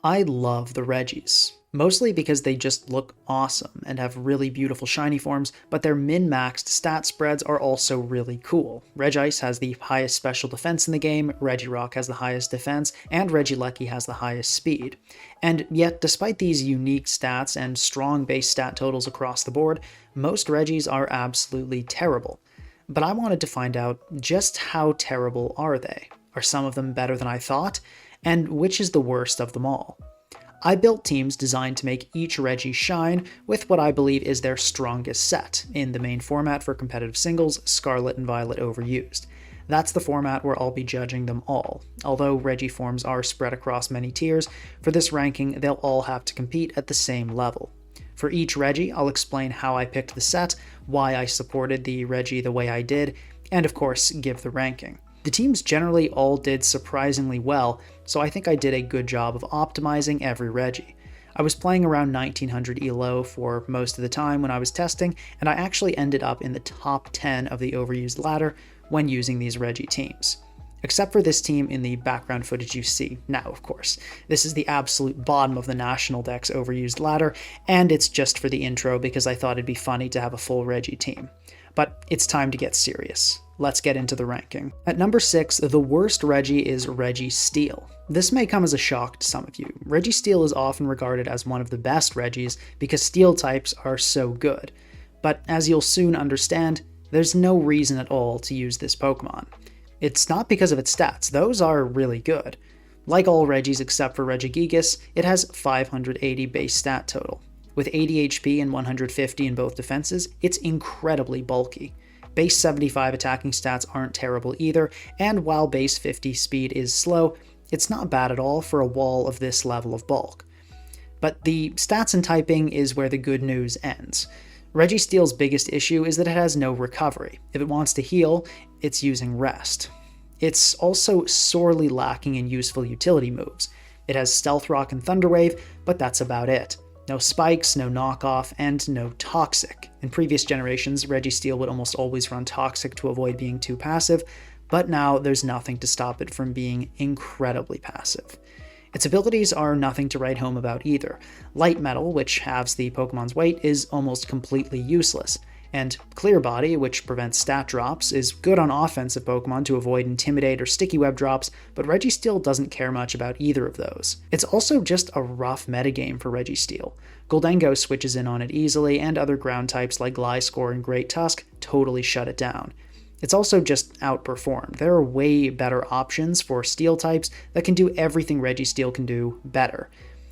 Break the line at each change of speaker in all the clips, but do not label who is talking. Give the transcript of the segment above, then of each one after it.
I love the Regis, mostly because they just look awesome and have really beautiful shiny forms, but their min-maxed stat spreads are also really cool. Regice has the highest special defense in the game, Regirock has the highest defense, and Regieleki has the highest speed. And yet, despite these unique stats and strong base stat totals across the board, most Regis are absolutely terrible. But I wanted to find out just how terrible are they? Are some of them better than I thought? And which is the worst of them all? I built teams designed to make each Regi shine with what I believe is their strongest set, in the main format for competitive singles, Scarlet and Violet Overused. That's the format where I'll be judging them all. Although Regi forms are spread across many tiers, for this ranking they'll all have to compete at the same level. For each Regi, I'll explain how I picked the set, why I supported the Regi the way I did, and of course give the ranking. The teams generally all did surprisingly well, so I think I did a good job of optimizing every Regi. I was playing around 1900 ELO for most of the time when I was testing, and I actually ended up in the top 10 of the overused ladder when using these Regi teams. Except for this team in the background footage you see now, of course. This is the absolute bottom of the National Dex overused ladder, and it's just for the intro because I thought it'd be funny to have a full Regi team. But it's time to get serious. Let's get into the ranking. At number 6, the worst Regi is Registeel. This may come as a shock to some of you. Registeel is often regarded as one of the best Regis because steel types are so good. But as you'll soon understand, there's no reason at all to use this Pokemon. It's not because of its stats, those are really good. Like all Regis except for Regigigas, it has 580 base stat total. With 80 HP and 150 in both defenses, it's incredibly bulky. Base 75 attacking stats aren't terrible either, and while base 50 speed is slow, it's not bad at all for a wall of this level of bulk. But the stats and typing is where the good news ends. Registeel's biggest issue is that it has no recovery. If it wants to heal, it's using rest. It's also sorely lacking in useful utility moves. It has Stealth Rock and Thunder Wave, but that's about it. No spikes, no knockoff, and no toxic. In previous generations, Registeel would almost always run toxic to avoid being too passive, but now there's nothing to stop it from being incredibly passive. Its abilities are nothing to write home about either. Light Metal, which halves the Pokemon's weight, is almost completely useless. And Clear Body, which prevents stat drops, is good on offensive Pokemon to avoid Intimidate or Sticky Web drops, but Registeel doesn't care much about either of those. It's also just a rough metagame for Registeel. Goldengo switches in on it easily, and other ground types like Gliscor and Great Tusk totally shut it down. It's also just outperformed. There are way better options for steel types that can do everything Registeel can do better.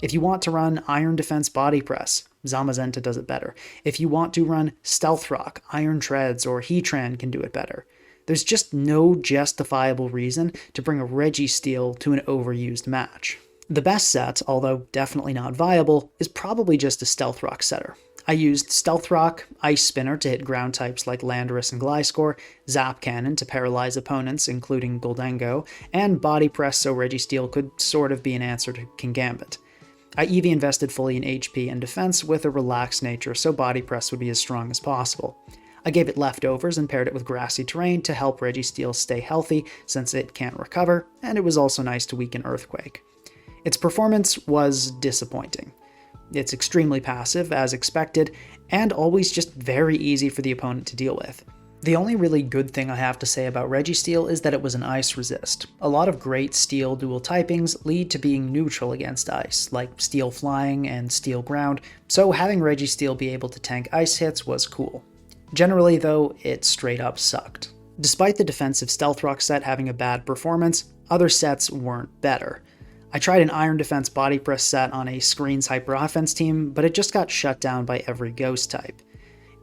If you want to run Iron Defense Body Press, Zamazenta does it better. If you want to run Stealth Rock, Iron Treads, or Heatran can do it better. There's just no justifiable reason to bring a Registeel to an overused match. The best set, although definitely not viable, is probably just a Stealth Rock setter. I used Stealth Rock, Ice Spinner to hit ground types like Landorus and Gliscor, Zap Cannon to paralyze opponents, including Goldengo, and Body Press so Registeel could sort of be an answer to Kingambit. I EV invested fully in HP and defense with a relaxed nature so Body Press would be as strong as possible. I gave it leftovers and paired it with grassy terrain to help Registeel stay healthy since it can't recover, and it was also nice to weaken Earthquake. Its performance was disappointing. It's extremely passive, as expected, and always just very easy for the opponent to deal with. The only really good thing I have to say about Registeel is that it was an ice resist. A lot of great steel dual typings lead to being neutral against ice, like steel flying and steel ground, so having Registeel be able to tank ice hits was cool. Generally though, it straight up sucked. Despite the defensive Stealth Rock set having a bad performance, other sets weren't better. I tried an Iron Defense Body Press set on a Screens Hyper Offense team, but it just got shut down by every ghost type.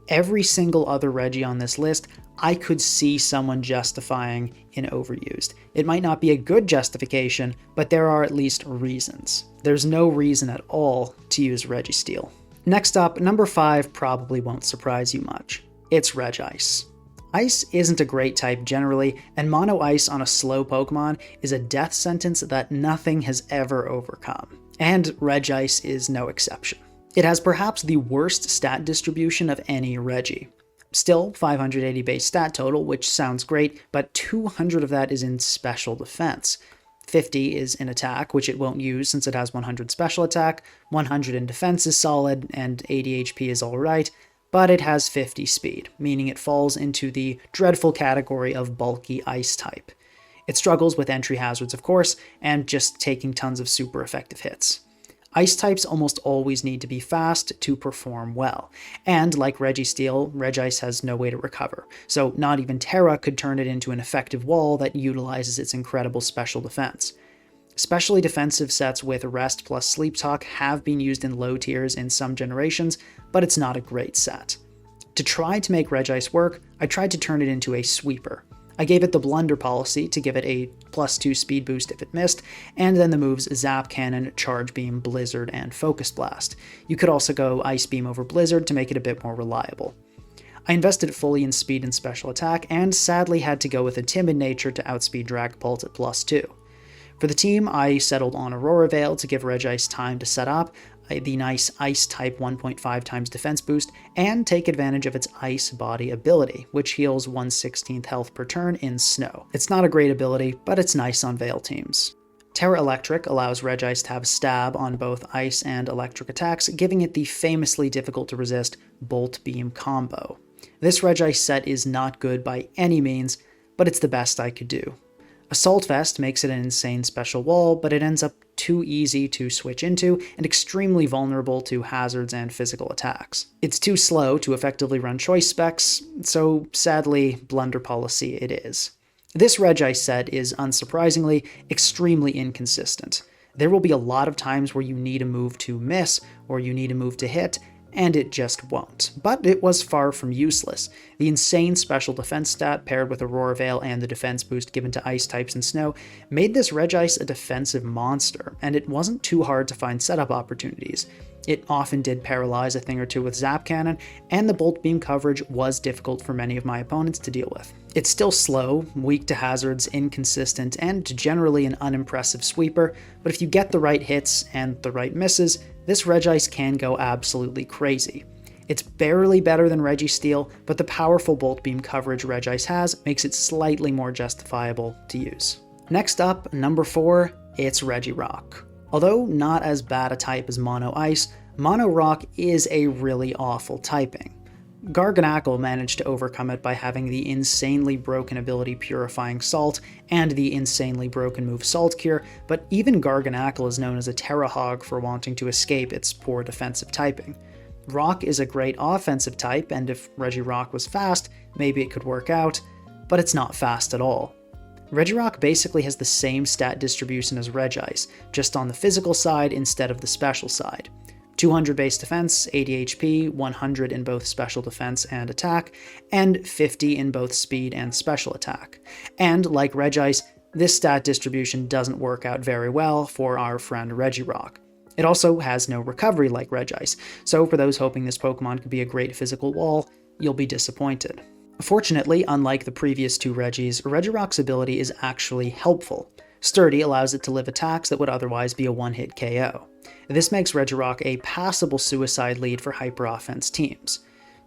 Every single other Regi on this list, I could see someone justifying in overused. It might not be a good justification, but there are at least reasons. There's no reason at all to use Registeel. Next up, number 5 probably won't surprise you much. It's Regice. Ice isn't a great type generally, and Mono Ice on a slow Pokemon is a death sentence that nothing has ever overcome. And Regice is no exception. It has perhaps the worst stat distribution of any Regi. Still, 580 base stat total, which sounds great, but 200 of that is in special defense. 50 is in attack, which it won't use since it has 100 special attack, 100 in defense is solid, and 80 HP is alright, but it has 50 speed, meaning it falls into the dreadful category of bulky ice type. It struggles with entry hazards, of course, and just taking tons of super effective hits. Ice types almost always need to be fast to perform well, and like Registeel, Regice has no way to recover, so not even Terra could turn it into an effective wall that utilizes its incredible special defense. Especially defensive sets with Rest plus Sleep Talk have been used in low tiers in some generations, but it's not a great set. To try to make Regice work, I tried to turn it into a sweeper. I gave it the Blunder policy to give it a +2 speed boost if it missed, and then the moves Zap Cannon, Charge Beam, Blizzard, and Focus Blast. You could also go Ice Beam over Blizzard to make it a bit more reliable. I invested fully in speed and special attack, and sadly had to go with a timid nature to outspeed Dragapult at +2. For the team, I settled on Aurora Veil to give Regice time to set up, the nice Ice type 1.5 times defense boost, and take advantage of its Ice Body ability, which heals 1/16 health per turn in Snow. It's not a great ability, but it's nice on Veil teams. Terra Electric allows Regice to have stab on both ice and electric attacks, giving it the famously difficult to resist Bolt Beam combo. This Regice set is not good by any means, but it's the best I could do. Assault Vest makes it an insane special wall, but it ends up too easy to switch into and extremely vulnerable to hazards and physical attacks. It's too slow to effectively run choice specs, so sadly, Blunder policy it is. This Regice set is, unsurprisingly, extremely inconsistent. There will be a lot of times where you need a move to miss, or you need a move to hit, and it just won't. But it was far from useless. The insane special defense stat paired with Aurora Veil and the defense boost given to ice types and snow made this Regice a defensive monster, and it wasn't too hard to find setup opportunities. It often did paralyze a thing or two with Zap Cannon, and the Bolt Beam coverage was difficult for many of my opponents to deal with. It's still slow, weak to hazards, inconsistent, and generally an unimpressive sweeper, but if you get the right hits and the right misses, this Regice can go absolutely crazy. It's barely better than Registeel, but the powerful Bolt Beam coverage Regice has makes it slightly more justifiable to use. Next up, number 4, it's Regirock. Although not as bad a type as Mono Ice, Mono Rock is a really awful typing. Garganacl managed to overcome it by having the insanely broken ability Purifying Salt and the insanely broken move Salt Cure, but even Garganacl is known as a Terra Hog for wanting to escape its poor defensive typing. Rock is a great offensive type, and if Regirock was fast, maybe it could work out, but it's not fast at all. Regirock basically has the same stat distribution as Regice, just on the physical side instead of the special side. 200 base defense, 80 HP, 100 in both special defense and attack, and 50 in both speed and special attack. And like Regice, this stat distribution doesn't work out very well for our friend Regirock. It also has no recovery like Regice, so for those hoping this Pokemon could be a great physical wall, you'll be disappointed. Fortunately, unlike the previous two Regis, Regirock's ability is actually helpful. Sturdy allows it to live attacks that would otherwise be a one-hit KO. This makes Regirock a passable suicide lead for hyper-offense teams.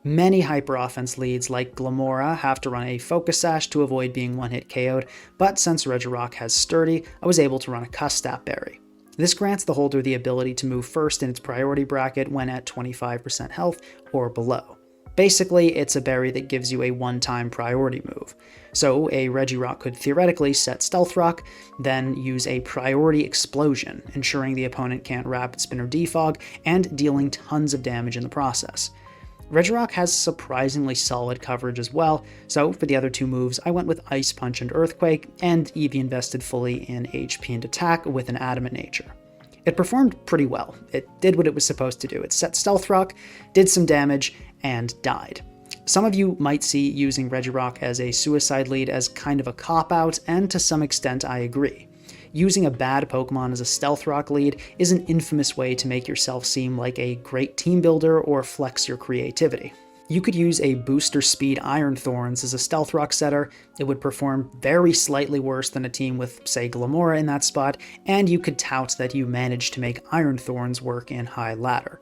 Many hyper-offense leads like Glamora have to run a Focus Sash to avoid being one-hit KO'd, but since Regirock has Sturdy, I was able to run a Custap Berry. This grants the holder the ability to move first in its priority bracket when at 25% health or below. Basically, it's a berry that gives you a one-time priority move. So a Regirock could theoretically set Stealth Rock, then use a Priority Explosion, ensuring the opponent can't Rapid Spin or Defog, and dealing tons of damage in the process. Regirock has surprisingly solid coverage as well, so for the other two moves I went with Ice Punch and Earthquake, and Eevee invested fully in HP and attack with an Adamant nature. It performed pretty well. It did what it was supposed to do. It set Stealth Rock, did some damage, and died. Some of you might see using Regirock as a suicide lead as kind of a cop-out, and to some extent I agree. Using a bad Pokemon as a Stealth Rock lead is an infamous way to make yourself seem like a great team builder or flex your creativity. You could use a booster speed Iron Thorns as a Stealth Rock setter, it would perform very slightly worse than a team with, say, Glamora in that spot, and you could tout that you managed to make Iron Thorns work in high ladder.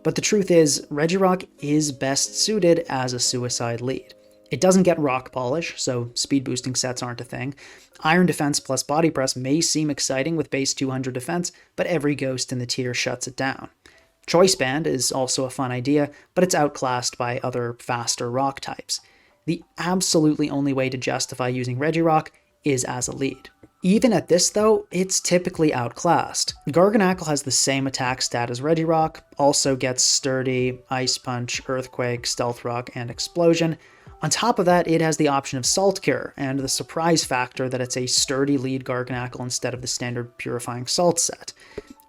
But the truth is, Regirock is best suited as a suicide lead. It doesn't get rock polish, so speed boosting sets aren't a thing. Iron defense plus body press may seem exciting with base 200 defense, but every ghost in the tier shuts it down. Choice Band is also a fun idea, but it's outclassed by other faster rock types. The absolutely only way to justify using Regirock is as a lead. Even at this though, it's typically outclassed. Garganackle has the same attack stat as Regirock, also gets Sturdy, Ice Punch, Earthquake, Stealth Rock, and Explosion. On top of that, it has the option of Salt Cure, and the surprise factor that it's a sturdy lead Garganackle instead of the standard Purifying Salt set.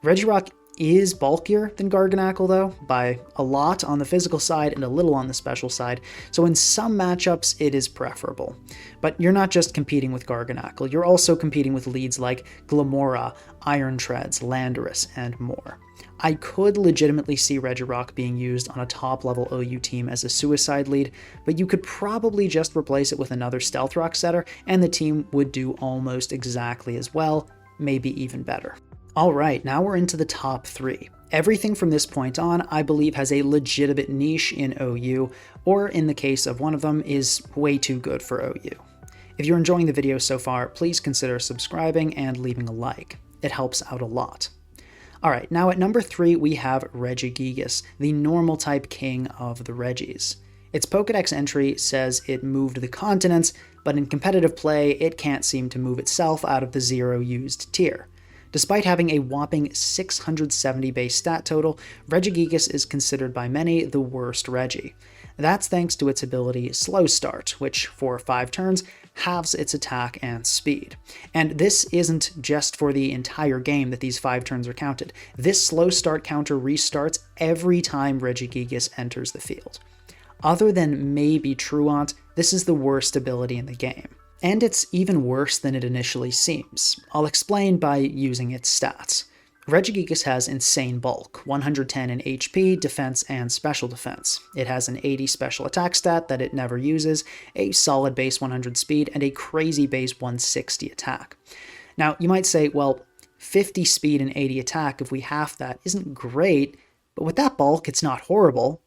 Regirock is bulkier than Garganackle though, by a lot on the physical side and a little on the special side, so in some matchups it is preferable. But you're not just competing with Garganackle, you're also competing with leads like Glamora, Iron Treads, Landorus, and more. I could legitimately see Regirock being used on a top-level OU team as a suicide lead, but you could probably just replace it with another Stealth Rock setter, and the team would do almost exactly as well, maybe even better. Alright, now we're into the top 3. Everything from this point on, I believe, has a legitimate niche in OU, or in the case of one of them, is way too good for OU. If you're enjoying the video so far, please consider subscribing and leaving a like. It helps out a lot. Alright, now at number 3 we have Regigigas, the normal type king of the Regis. Its Pokedex entry says it moved the continents, but in competitive play it can't seem to move itself out of the 0 used tier. Despite having a whopping 670 base stat total, Regigigas is considered by many the worst Regi. That's thanks to its ability Slow Start, which for 5 turns halves its attack and speed. And this isn't just for the entire game that these 5 turns are counted. This Slow Start counter restarts every time Regigigas enters the field. Other than maybe Truant, this is the worst ability in the game. And it's even worse than it initially seems. I'll explain by using its stats. Regigigas has insane bulk, 110 in HP, defense, and special defense. It has an 80 special attack stat that it never uses, a solid base 100 speed, and a crazy base 160 attack. Now, you might say, well, 50 speed and 80 attack, if we half that, isn't great, but with that bulk, it's not horrible.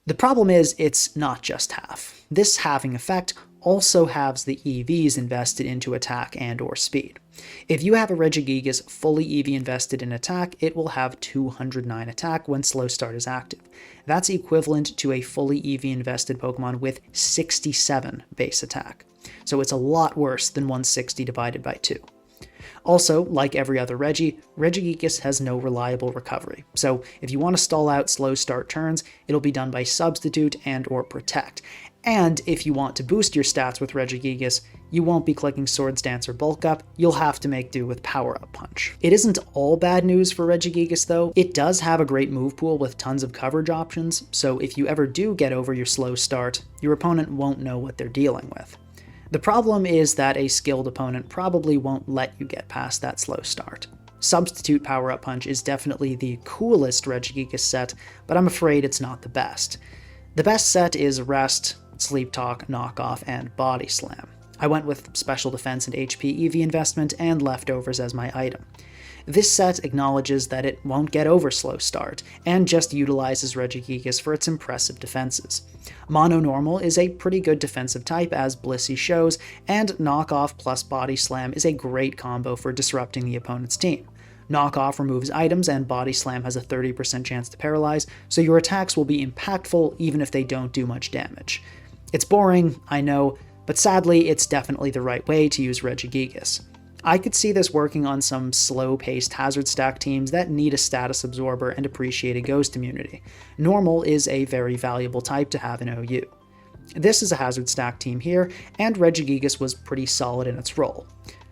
The problem is, it's not just half. This halving effect also halves the EVs invested into attack and or speed. If you have a Regigigas fully EV invested in attack, it will have 209 attack when Slow Start is active. That's equivalent to a fully EV invested Pokemon with 67 base attack. So it's a lot worse than 160 divided by 2. Also, like every other Regi, Regigigas has no reliable recovery, so if you want to stall out Slow Start turns, it'll be done by Substitute and or Protect. And if you want to boost your stats with Regigigas, you won't be clicking Swords Dance or Bulk Up, you'll have to make do with Power Up Punch. It isn't all bad news for Regigigas though. It does have a great move pool with tons of coverage options, so if you ever do get over your Slow Start, your opponent won't know what they're dealing with. The problem is that a skilled opponent probably won't let you get past that Slow Start. Substitute Power Up Punch is definitely the coolest Regigigas set, but I'm afraid it's not the best. The best set is Rest, Sleep Talk, Knockoff, and Body Slam. I went with Special Defense and HP EV investment and Leftovers as my item. This set acknowledges that it won't get over Slow Start, and just utilizes Regigigas for its impressive defenses. Mono Normal is a pretty good defensive type, as Blissey shows, and Knockoff plus Body Slam is a great combo for disrupting the opponent's team. Knockoff removes items, and Body Slam has a 30% chance to paralyze, so your attacks will be impactful even if they don't do much damage. It's boring, I know, but sadly it's definitely the right way to use Regigigas. I could see this working on some slow-paced hazard stack teams that need a status absorber and appreciate a ghost immunity. Normal is a very valuable type to have in OU. This is a hazard stack team here, and Regigigas was pretty solid in its role.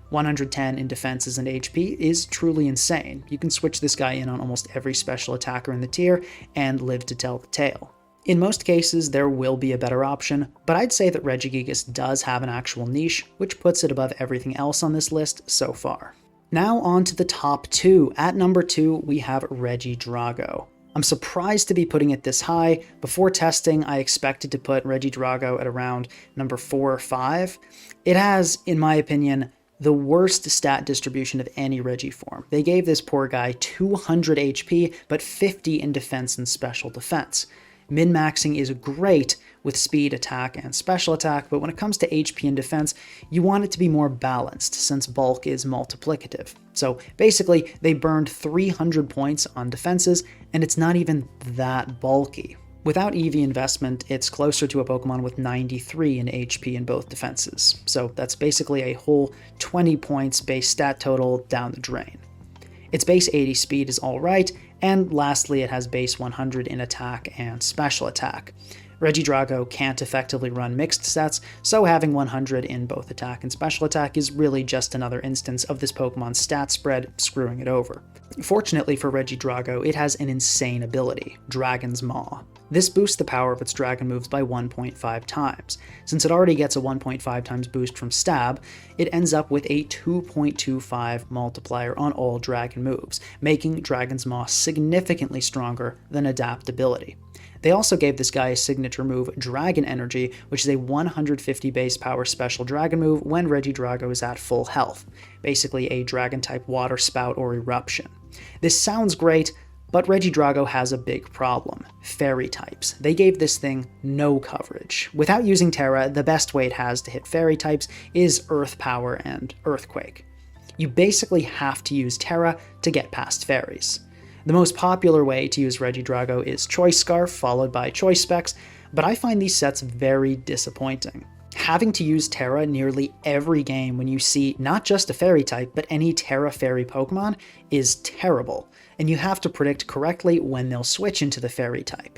110 in defenses and HP is truly insane. You can switch this guy in on almost every special attacker in the tier and live to tell the tale. In most cases, there will be a better option, but I'd say that Regigigas does have an actual niche, which puts it above everything else on this list so far. Now on to the top 2. At number 2, we have Regidrago. I'm surprised to be putting it this high. Before testing, I expected to put Regidrago at around number 4 or 5. It has, in my opinion, the worst stat distribution of any Regi form. They gave this poor guy 200 HP, but 50 in defense and special defense. Min-maxing is great with speed, attack, and special attack, but when it comes to HP and defense, you want it to be more balanced since bulk is multiplicative. So basically, they burned 300 points on defenses, and it's not even that bulky. Without EV investment, it's closer to a Pokemon with 93 in HP in both defenses. So that's basically a whole 20 points base stat total down the drain. Its base 80 speed is alright, and lastly it has base 100 in attack and special attack. Regidrago can't effectively run mixed sets, so having 100 in both attack and special attack is really just another instance of this Pokemon's stat spread screwing it over. Fortunately for Regidrago, it has an insane ability, Dragon's Maw. This boosts the power of its dragon moves by 1.5 times. Since it already gets a 1.5 times boost from Stab, it ends up with a 2.25 multiplier on all dragon moves, making Dragon's Maw significantly stronger than Adaptability. They also gave this guy a signature move, Dragon Energy, which is a 150 base power special dragon move when Regidrago is at full health, basically a dragon-type water spout or eruption. This sounds great, but Regidrago has a big problem. Fairy types. They gave this thing no coverage. Without using Terra, the best way it has to hit fairy types is Earth Power and Earthquake. You basically have to use Terra to get past fairies. The most popular way to use Regidrago is Choice Scarf, followed by Choice Specs, but I find these sets very disappointing. Having to use Terra nearly every game when you see not just a fairy type, but any Terra fairy Pokemon is terrible, and you have to predict correctly when they'll switch into the fairy type.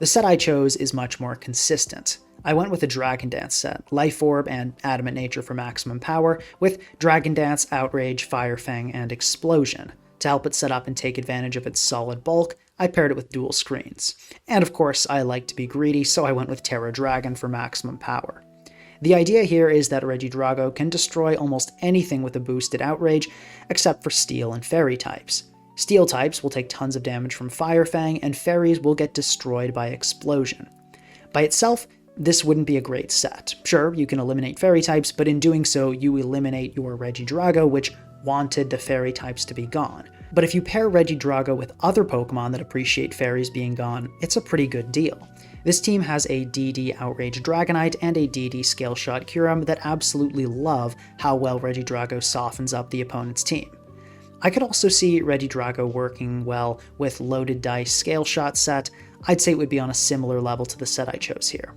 The set I chose is much more consistent. I went with a Dragon Dance set, Life Orb and Adamant Nature for maximum power, with Dragon Dance, Outrage, Fire Fang, and Explosion. To help it set up and take advantage of its solid bulk, I paired it with dual screens. And of course, I like to be greedy, so I went with Terra Dragon for maximum power. The idea here is that Regidrago can destroy almost anything with a boosted Outrage, except for Steel and Fairy types. Steel types will take tons of damage from Fire Fang, and Fairies will get destroyed by Explosion. By itself, this wouldn't be a great set. Sure, you can eliminate Fairy types, but in doing so, you eliminate your Regidrago, which wanted the Fairy types to be gone. But if you pair Regidrago with other Pokemon that appreciate Fairies being gone, it's a pretty good deal. This team has a DD Outrage Dragonite and a DD Scale Shot Kyurem that absolutely love how well Regidrago softens up the opponent's team. I could also see Regidrago working well with Loaded Dice Scale Shot set. I'd say it would be on a similar level to the set I chose here.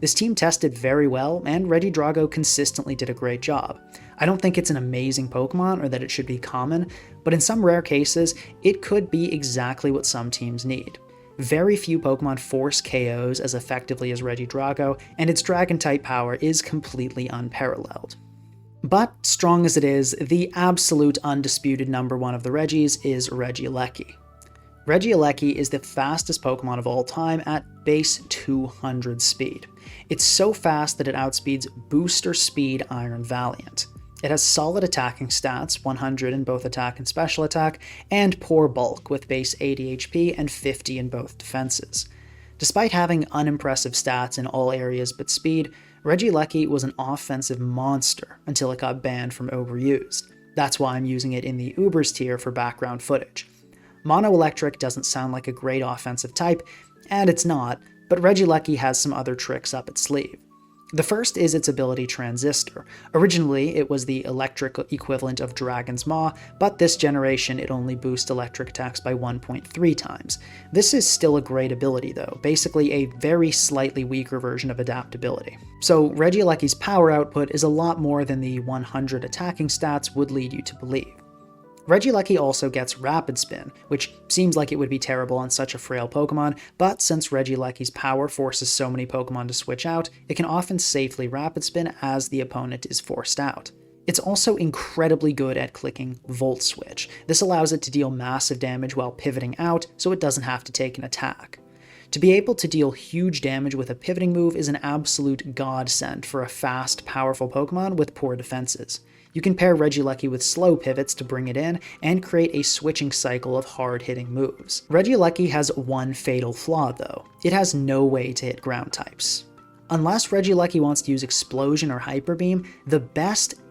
This team tested very well, and Regidrago consistently did a great job. I don't think it's an amazing Pokemon or that it should be common, but in some rare cases, it could be exactly what some teams need. Very few Pokemon force KOs as effectively as Regidrago, and its Dragon-type power is completely unparalleled. But, strong as it is, the absolute undisputed number one of the Regis is Regieleki. Regieleki is the fastest Pokemon of all time at base 200 speed. It's so fast that it outspeeds Booster Speed Iron Valiant. It has solid attacking stats, 100 in both attack and special attack, and poor bulk with base 80 HP and 50 in both defenses. Despite having unimpressive stats in all areas but speed, Regieleki was an offensive monster until it got banned from overused. That's why I'm using it in the Ubers tier for background footage. Mono Electric doesn't sound like a great offensive type, and it's not, but Regieleki has some other tricks up its sleeve. The first is its ability Transistor. Originally, it was the electric equivalent of Dragon's Maw, but this generation it only boosts electric attacks by 1.3 times. This is still a great ability though, basically a very slightly weaker version of Adaptability. So Regieleki's power output is a lot more than the 100 attacking stats would lead you to believe. Regieleki also gets Rapid Spin, which seems like it would be terrible on such a frail Pokemon, but since Regieleki's power forces so many Pokemon to switch out, it can often safely Rapid Spin as the opponent is forced out. It's also incredibly good at clicking Volt Switch. This allows it to deal massive damage while pivoting out, so it doesn't have to take an attack. To be able to deal huge damage with a pivoting move is an absolute godsend for a fast, powerful Pokemon with poor defenses. You can pair Regieleki with slow pivots to bring it in, and create a switching cycle of hard-hitting moves. Regieleki has one fatal flaw though. It has no way to hit ground types. Unless Regieleki wants to use Explosion or Hyper Beam, the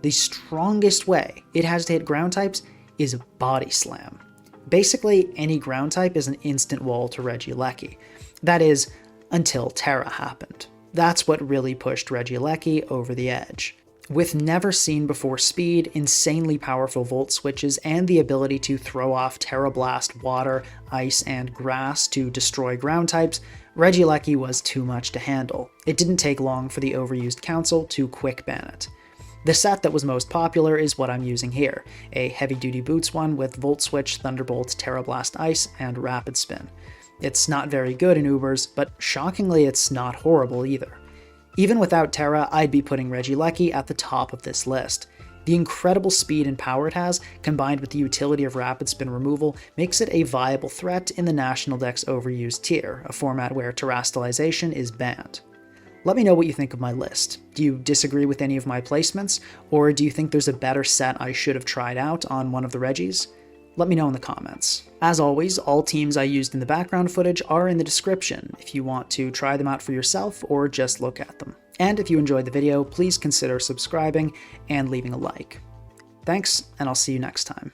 strongest way it has to hit ground types is Body Slam. Basically, any ground type is an instant wall to Regieleki. That is, until Terra happened. That's what really pushed Regi over the edge. With never-seen-before speed, insanely powerful volt switches, and the ability to throw off Terra Blast water, ice, and grass to destroy ground types, Regi was too much to handle. It didn't take long for the overused council to quick ban it. The set that was most popular is what I'm using here, a heavy-duty boots one with Volt Switch, Thunderbolt, Terra Blast Ice, and Rapid Spin. It's not very good in Ubers, but shockingly it's not horrible either. Even without Terra, I'd be putting Regi at the top of this list. The incredible speed and power it has, combined with the utility of Rapid Spin removal, makes it a viable threat in the National Dex overused tier, a format where terastallization is banned. Let me know what you think of my list. Do you disagree with any of my placements, or do you think there's a better set I should have tried out on one of the Regis? Let me know in the comments. As always, all teams I used in the background footage are in the description if you want to try them out for yourself or just look at them. And if you enjoyed the video, please consider subscribing and leaving a like. Thanks, and I'll see you next time.